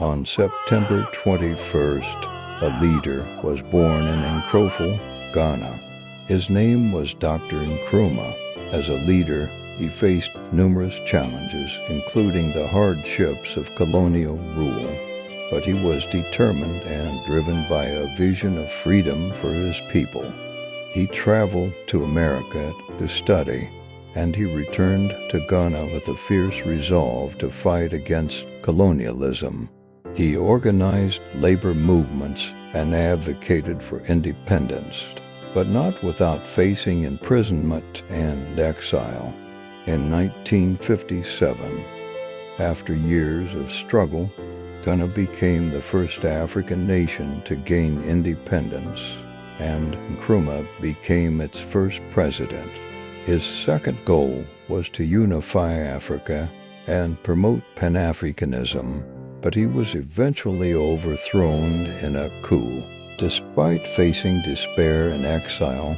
On September 21st, a leader was born in Nkroful, Ghana. His name was Dr. Nkrumah. As a leader, he faced numerous challenges, including the hardships of colonial rule. But he was determined and driven by a vision of freedom for his people. He traveled to America to study, and he returned to Ghana with a fierce resolve to fight against colonialism. He organized labor movements and advocated for independence, but not without facing imprisonment and exile. In 1957, after years of struggle, Ghana became the first African nation to gain independence, and Nkrumah became its first president. His second goal was to unify Africa and promote Pan-Africanism, but he was eventually overthrown in a coup. Despite facing despair and exile,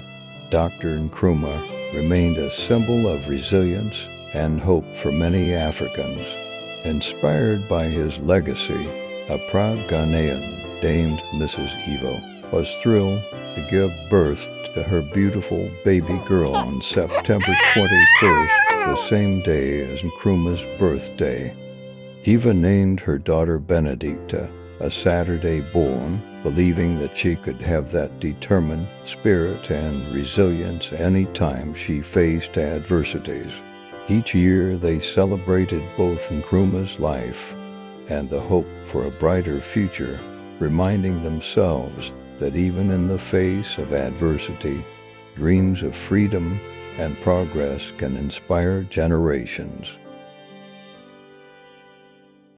Dr. Nkrumah remained a symbol of resilience and hope for many Africans. Inspired by his legacy, a proud Ghanaian named Mrs. Evo was thrilled to give birth to her beautiful baby girl on September 21st, the same day as Nkrumah's birthday. Eva named her daughter Benedicta, a Saturday born, believing that she could have that determined spirit and resilience any time she faced adversities. Each year they celebrated both Nkrumah's life and the hope for a brighter future, reminding themselves that even in the face of adversity, dreams of freedom and progress can inspire generations.